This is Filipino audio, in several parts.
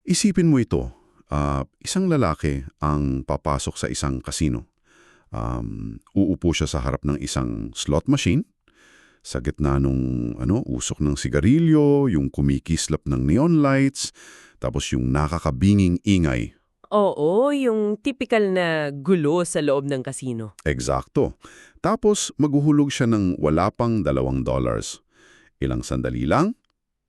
Isipin mo ito, isang lalaki ang papasok sa isang casino. Uupo siya sa harap ng isang slot machine, sa gitna nung usok ng sigarilyo, yung kumikislap ng neon lights, tapos yung nakakabinging ingay. Oo, yung typical na gulo sa loob ng kasino. Eksakto. Tapos maghuhulog siya ng wala pang $2. Ilang sandali lang,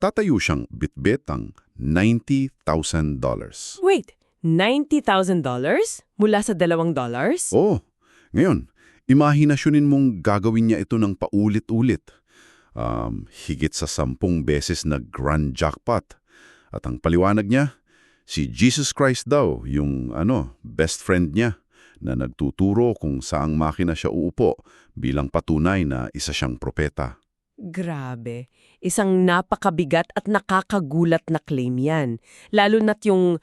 tatayo siyang bitbit ang $90,000. Wait, $90,000 mula sa $2? Oh, ngayon, imahinasyonin mong gagawin niya ito ng paulit-ulit. Higit sa 10 beses na grand jackpot. At ang paliwanag niya, si Jesus Christ daw, yung best friend niya, na nagtuturo kung saang makina siya uupo bilang patunay na isa siyang propeta. Grabe. Isang napakabigat at nakakagulat na claim yan. Lalo na't yung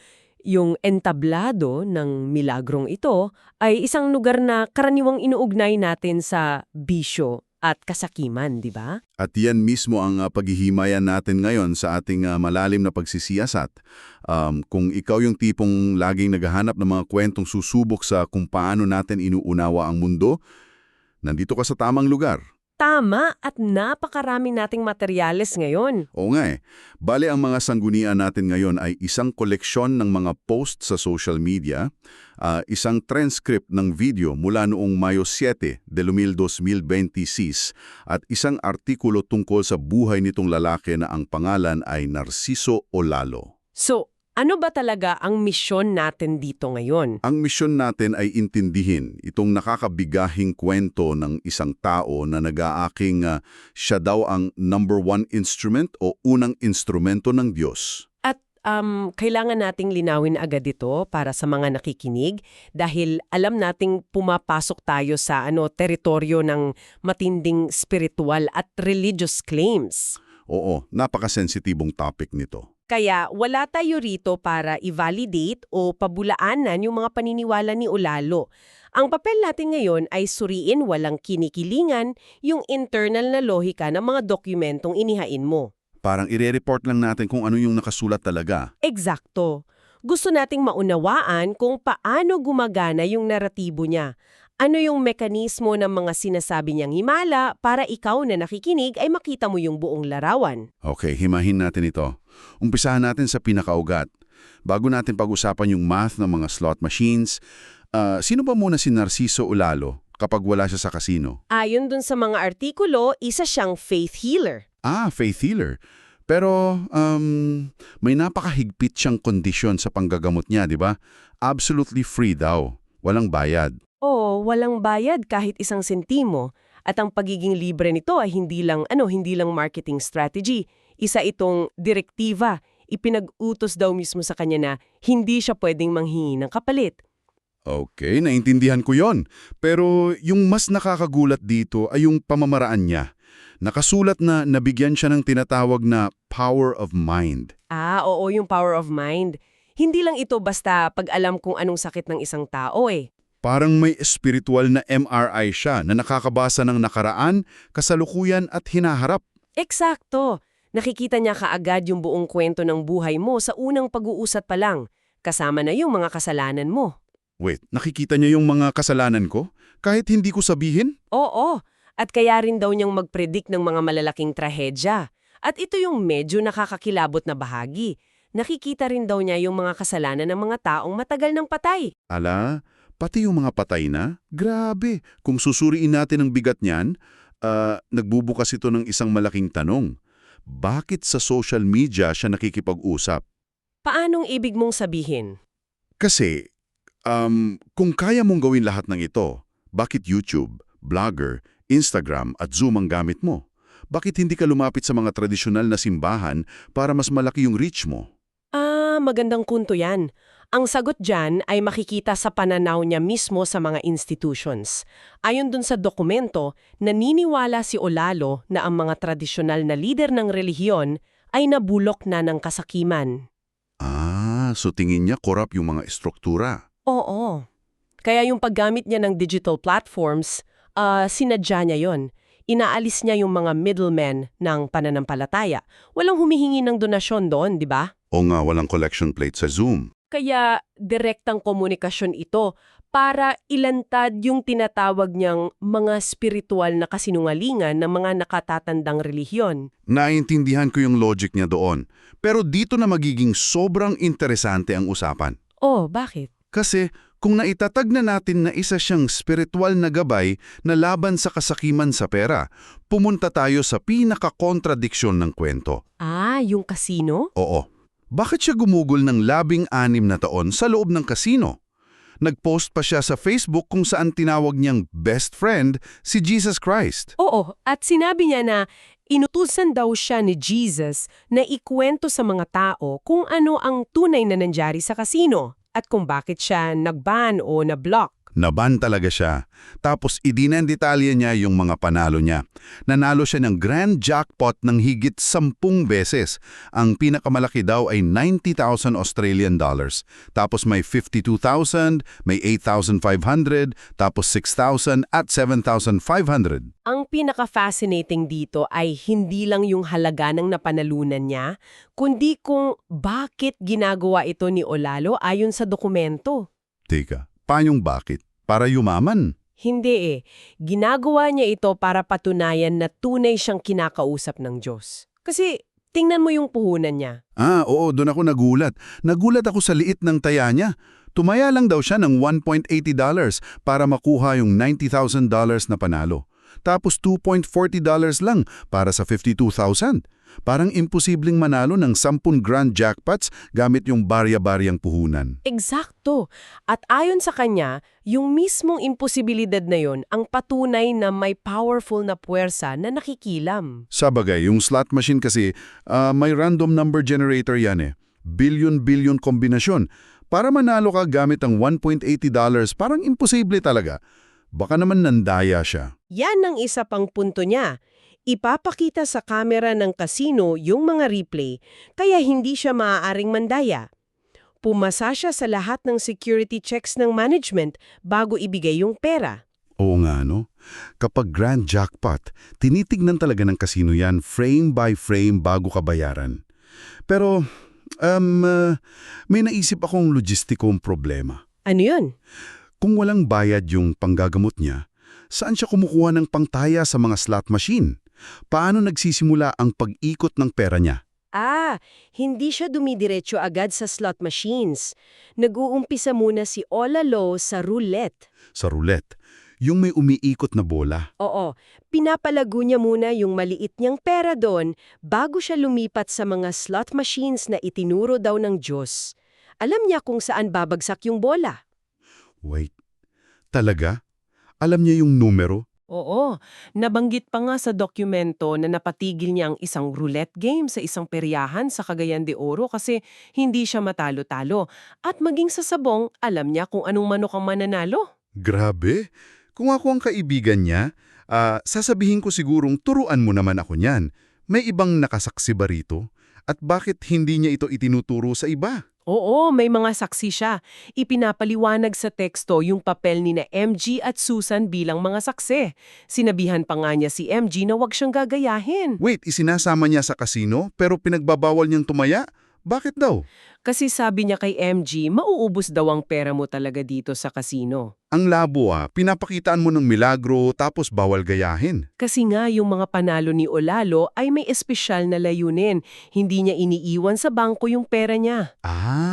entablado ng milagrong ito ay isang lugar na karaniwang inuugnay natin sa bisyo at kasakiman, di ba? At yan mismo ang paghihimayan natin ngayon sa ating malalim na pagsisiyasat. Kung ikaw yung tipong laging naghahanap ng mga kwentong susubok sa kung paano natin inuunawa ang mundo, nandito ka sa tamang lugar. Tama, at napakarami nating materyales ngayon. Oo nga eh. Bale ang mga sanggunian natin ngayon ay isang koleksyon ng mga post sa social media, isang transcript ng video mula noong Mayo 7 de 2026 at isang artikulo tungkol sa buhay nitong lalaki na ang pangalan ay Narciso Olalo. So, ano ba talaga ang misyon natin dito ngayon? Ang misyon natin ay intindihin itong nakakabigahing kwento ng isang tao na nag-aaking siya daw ang number 1 instrument o unang instrumento ng Diyos. At kailangan nating linawin agad ito para sa mga nakikinig dahil alam nating pumapasok tayo sa teritoryo ng matinding spiritual at religious claims. Oo, napakasensitibong topic nito. Kaya wala tayo rito para i-validate o pabulaanan yung mga paniniwala ni Olalo. Ang papel natin ngayon ay suriin walang kinikilingan yung internal na lohika ng mga dokumentong inihain mo. Parang ire-report lang natin kung ano yung nakasulat talaga. Eksakto. Gusto nating maunawaan kung paano gumagana yung naratibo niya. Ano yung mekanismo ng mga sinasabi niyang himala para ikaw na nakikinig ay makita mo yung buong larawan. Okay, himahin natin ito. Umpisahan natin sa pinakaugat. Bago natin pag-usapan yung math ng mga slot machines, sino ba muna si Narciso Olalo kapag wala siya sa casino? Ayon dun sa mga artikulo, isa siyang faith healer. Faith healer. Pero may napakahigpit siyang kondisyon sa panggagamot niya, di ba? Absolutely free daw. Walang bayad. Oo, walang bayad kahit isang sentimo. At ang pagiging libre nito ay hindi lang marketing strategy. Isa itong direktiba. Ipinag-utos daw mismo sa kanya na hindi siya pwedeng manghingi ng kapalit. Okay, naintindihan ko yon. Pero yung mas nakakagulat dito ay yung pamamaraan niya. Nakasulat na nabigyan siya ng tinatawag na power of mind. Oo, yung power of mind. Hindi lang ito basta pag-alam kung anong sakit ng isang tao eh. Parang may espiritual na MRI siya na nakakabasa ng nakaraan, kasalukuyan at hinaharap. Eksakto. Nakikita niya kaagad yung buong kwento ng buhay mo sa unang pag-uusat pa lang, kasama na yung mga kasalanan mo. Wait, nakikita niya yung mga kasalanan ko? Kahit hindi ko sabihin? Oo, at kaya rin daw niyang mag-predict ng mga malalaking trahedya. At ito yung medyo nakakakilabot na bahagi. Nakikita rin daw niya yung mga kasalanan ng mga taong matagal ng patay. Ala, pati yung mga patay na? Grabe! Kung susuriin natin ang bigat niyan, nagbubukas ito ng isang malaking tanong. Bakit sa social media siya nakikipag-usap? Paanong ibig mong sabihin? Kasi, kung kaya mong gawin lahat ng ito, bakit YouTube, Blogger, Instagram at Zoom ang gamit mo? Bakit hindi ka lumapit sa mga tradisyonal na simbahan para mas malaki yung reach mo? Magandang punto yan. Ang sagot dyan ay makikita sa pananaw niya mismo sa mga institutions. Ayon dun sa dokumento, naniniwala si Olalo na ang mga tradisyonal na lider ng relihiyon ay nabulok na ng kasakiman. So tingin niya korap yung mga estruktura. Oo. Kaya yung paggamit niya ng digital platforms, sinadya niya yon. Inaalis niya yung mga middlemen ng pananampalataya. Walang humihingi ng donasyon doon, di ba? O nga, walang collection plate sa Zoom. Kaya direktang komunikasyon ito para ilantad yung tinatawag niyang mga spiritual na kasinungalingan ng mga nakatatandang relihiyon. Naintindihan ko yung logic niya doon. Pero dito na magiging sobrang interesante ang usapan. Oh, bakit? Kasi kung naitatag na natin na isa siyang spiritual na gabay na laban sa kasakiman sa pera, pumunta tayo sa pinaka-kontradiksyon ng kwento. Ah, yung kasino? Oo. Bakit siya gumugol ng 16 na taon sa loob ng kasino? Nag-post pa siya sa Facebook kung saan tinawag niyang best friend si Jesus Christ. Oo, at sinabi niya na inutusan daw siya ni Jesus na ikwento sa mga tao kung ano ang tunay na nangyari sa kasino at kung bakit siya nag-ban o na-block. Naban talaga siya. Tapos idinendetalye niya yung mga panalo niya. Nanalo siya ng grand jackpot ng higit 10 beses. Ang pinakamalaki daw ay 90,000 Australian dollars. Tapos may 52,000, may 8,500, tapos 6,000 at 7,500. Ang pinaka-fascinating dito ay hindi lang yung halaga ng napanalunan niya, kundi kung bakit ginagawa ito ni Olalo ayon sa dokumento. Teka, paanyong bakit? Para yumaman? Hindi eh. Ginagawa niya ito para patunayan na tunay siyang kinakausap ng Diyos. Kasi tingnan mo yung puhunan niya. Oo, doon ako nagulat. Nagulat ako sa liit ng taya niya. Tumaya lang daw siya ng $1.80 para makuha yung $90,000 na panalo. Tapos $2.40 lang para sa 52,000. Parang imposibleng manalo ng 10 grand jackpots gamit yung barya-baryang puhunan. Eksakto. At ayon sa kanya, yung mismong imposibilidad na yon ang patunay na may powerful na puwersa na nakikilam. Sabagay, yung slot machine kasi may random number generator yan eh. Billion-billion kombinasyon. Para manalo ka gamit ang $1.80, parang imposible talaga. Baka naman nandaya siya. Yan ang isa pang punto niya. Ipapakita sa kamera ng kasino yung mga replay, kaya hindi siya maaaring mandaya. Pumasa siya sa lahat ng security checks ng management bago ibigay yung pera. Oo nga, no? Kapag grand jackpot, tinitignan talaga ng kasino yan frame by frame bago ka bayaran. Pero, may naisip akong logistikong problema. Ano yun? Kung walang bayad yung panggagamot niya, saan siya kumukuha ng pangtaya sa mga slot machine? Paano nagsisimula ang pag-ikot ng pera niya? Hindi siya dumidiretso agad sa slot machines. Nag-uumpisa muna si Olalo sa roulette. Sa roulette, yung may umiikot na bola. Oo, pinapalago niya muna yung maliit niyang pera doon bago siya lumipat sa mga slot machines na itinuro daw ng Diyos. Alam niya kung saan babagsak yung bola. Wait, talaga? Alam niya yung numero? Oo, nabanggit pa nga sa dokumento na napatigil niya ang isang roulette game sa isang peryahan sa Cagayan de Oro kasi hindi siya matalo-talo. At maging sa sabong, alam niya kung anong manok ang mananalo. Grabe! Kung ako ang kaibigan niya, sasabihin ko sigurong turuan mo naman ako niyan. May ibang nakasaksi ba rito? At bakit hindi niya ito itinuturo sa iba? Oo, may mga saksi siya. Ipinapaliwanag sa teksto yung papel ni na MG at Susan bilang mga saksi. Sinabihan pa nga niya si MG na wag siyang gagayahin. Wait, isinasama niya sa kasino pero pinagbabawal niyang tumaya? Bakit daw? Kasi sabi niya kay MG, mauubos daw ang pera mo talaga dito sa kasino. Ang labo pinapakitaan mo ng milagro tapos bawal gayahin. Kasi nga yung mga panalo ni Olalo ay may espesyal na layunin. Hindi niya iniiwan sa bangko yung pera niya.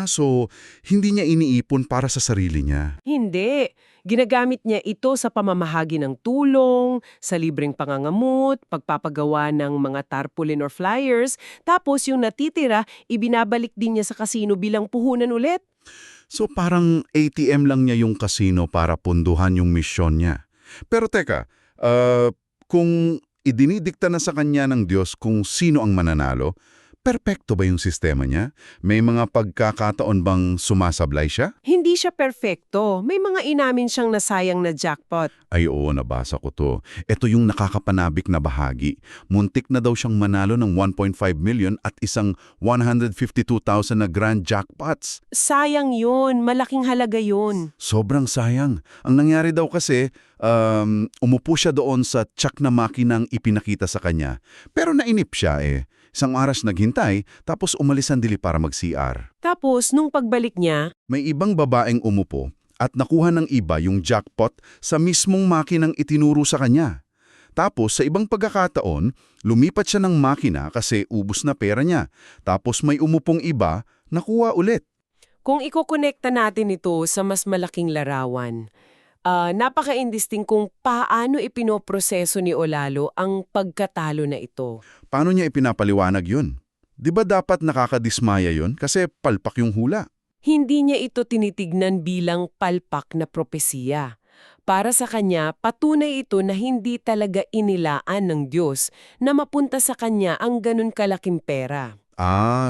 So hindi niya iniipon para sa sarili niya. Hindi. Ginagamit niya ito sa pamamahagi ng tulong, sa libreng pangangamot, pagpapagawa ng mga tarpaulin or flyers, tapos yung natitira, ibinabalik din niya sa kasino bilang puhunan ulit. So parang ATM lang niya yung kasino para punduhan yung misyon niya. Pero teka, kung idinidikta na sa kanya ng Diyos kung sino ang mananalo, Perpekto ba yung sistema niya? May mga pagkakataon bang sumasablay siya? Hindi siya perfecto. May mga inamin siyang nasayang na jackpot. Ay oo, nabasa ko to. Ito yung nakakapanabik na bahagi. Muntik na daw siyang manalo ng 1.5 million at isang 152,000 na grand jackpots. Sayang yun. Malaking halaga yun. Sobrang sayang. Ang nangyari daw kasi, umupo siya doon sa tsak na makinang ipinakita sa kanya. Pero nainip siya eh. Isang oras naghintay, tapos umalis ang dili para mag-CR. Tapos, nung pagbalik niya, May ibang babaeng umupo at nakuha ng iba yung jackpot sa mismong makinang itinuro sa kanya. Tapos sa ibang pagkakataon, lumipat siya ng makina kasi ubos na pera niya. Tapos may umupong iba, nakuha ulit. kung ikokonekta natin ito sa mas malaking larawan, napaka-indisting kung paano ipinoproseso ni Olalo ang pagkatalo na ito. Paano niya ipinapaliwanag yun? Di ba dapat nakakadismaya yun kasi palpak yung hula? Hindi niya ito tinitignan bilang palpak na propesiya. Para sa kanya, patunay ito na hindi talaga inilaan ng Diyos na mapunta sa kanya ang ganun kalaking pera.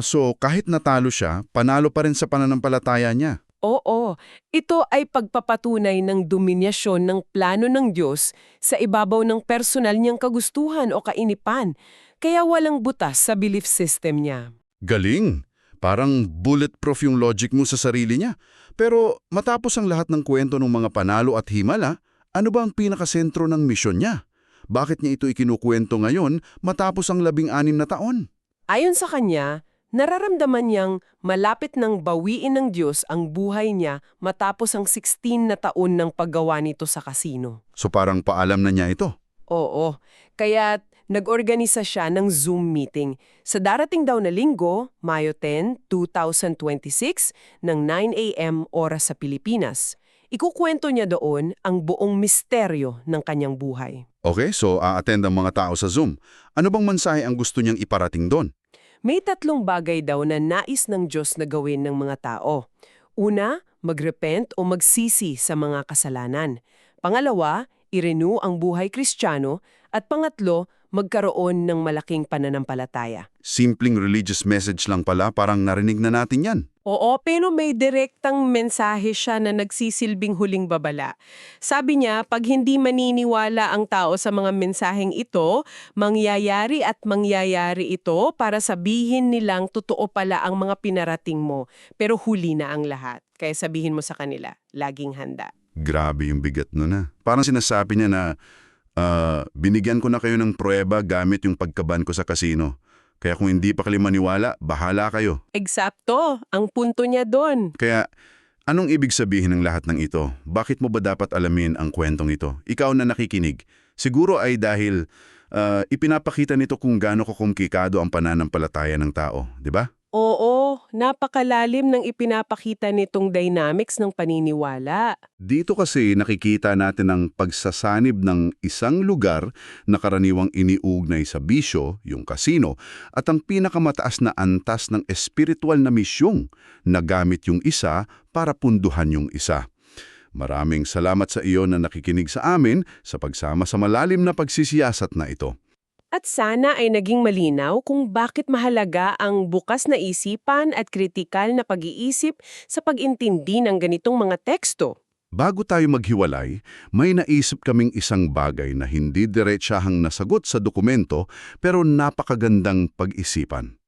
So kahit natalo siya, panalo pa rin sa pananampalataya niya. Oo, ito ay pagpapatunay ng dominyasyon ng plano ng Diyos sa ibabaw ng personal niyang kagustuhan o kainipan, kaya walang butas sa belief system niya. Galing! Parang bulletproof yung logic mo sa sarili niya. Pero matapos ang lahat ng kwento ng mga panalo at himala, ano ba ang pinakasentro ng misyon niya? Bakit niya ito ikinukwento ngayon matapos ang 16 na taon? Ayon sa kanya, nararamdaman niyang malapit ng bawiin ng Diyos ang buhay niya matapos ang 16 na taon ng paggawa nito sa kasino. So parang paalam na niya ito. Oo, kaya nag-organisa siya ng Zoom meeting sa darating daw na linggo, Mayo 10, 2026, ng 9 a.m. oras sa Pilipinas. Ikukwento niya doon ang buong misteryo ng kanyang buhay. Okay, so a-attend ang mga tao sa Zoom. Ano bang mensahe ang gusto niyang iparating doon? May 3 bagay daw na nais ng Diyos na gawin ng mga tao. Una, magrepent o magsisi sa mga kasalanan. Pangalawa, i-renew ang buhay Kristiyano. At pangatlo, magkaroon ng malaking pananampalataya. Simpleng religious message lang pala, parang narinig na natin yan. Oo, pero may direktang mensahe siya na nagsisilbing huling babala. Sabi niya, pag hindi maniniwala ang tao sa mga mensaheng ito, mangyayari ito para sabihin nilang totoo pala ang mga pinarating mo, pero huli na ang lahat. Kaya sabihin mo sa kanila, laging handa. Grabe yung bigat nun na. Parang sinasabi niya na, binigyan ko na kayo ng pruweba gamit yung pagkaban ko sa kasino. Kaya kung hindi pa kayo maniwala, bahala kayo. Eksakto, ang punto niya doon. Kaya, anong ibig sabihin ng lahat ng ito? Bakit mo ba dapat alamin ang kwentong ito? Ikaw na nakikinig. Siguro ay dahil ipinapakita nito kung gaano kakomplikado ang pananampalataya ng tao, di ba? Oo, napakalalim ng ipinapakita nitong dynamics ng paniniwala. Dito kasi nakikita natin ang pagsasanib ng isang lugar na karaniwang iniugnay sa bisyo, yung kasino, at ang pinakamataas na antas ng espiritual na misyong na gamit yung isa para punduhan yung isa. Maraming salamat sa iyo na nakikinig sa amin sa pagsama sa malalim na pagsisiyasat na ito. At sana ay naging malinaw kung bakit mahalaga ang bukas na isipan at kritikal na pag-iisip sa pag-intindi ng ganitong mga teksto. Bago tayo maghiwalay, may naisip kaming isang bagay na hindi diretsahang nasagot sa dokumento pero napakagandang pag-isipan.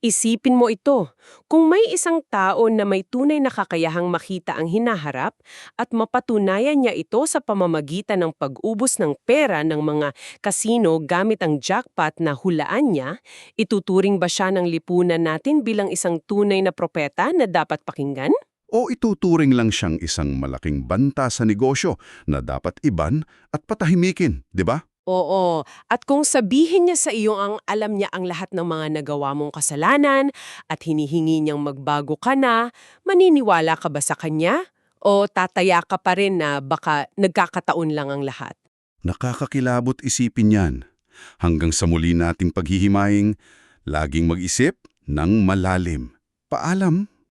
Isipin mo ito, kung may isang tao na may tunay na kakayahang makita ang hinaharap at mapatunayan niya ito sa pamamagitan ng pag-ubos ng pera ng mga kasino gamit ang jackpot na hulaan niya, ituturing ba siya ng lipunan natin bilang isang tunay na propeta na dapat pakinggan? O ituturing lang siyang isang malaking banta sa negosyo na dapat iban at patahimikin, di ba? Oo, at kung sabihin niya sa iyo ang alam niya ang lahat ng mga nagawa mong kasalanan at hinihingi niyang magbago ka na, maniniwala ka ba sa kanya? O tataya ka pa rin na baka nagkakataon lang ang lahat? Nakakakilabot isipin yan. Hanggang sa muli nating paghihimaying, laging mag-isip ng malalim. Paalam!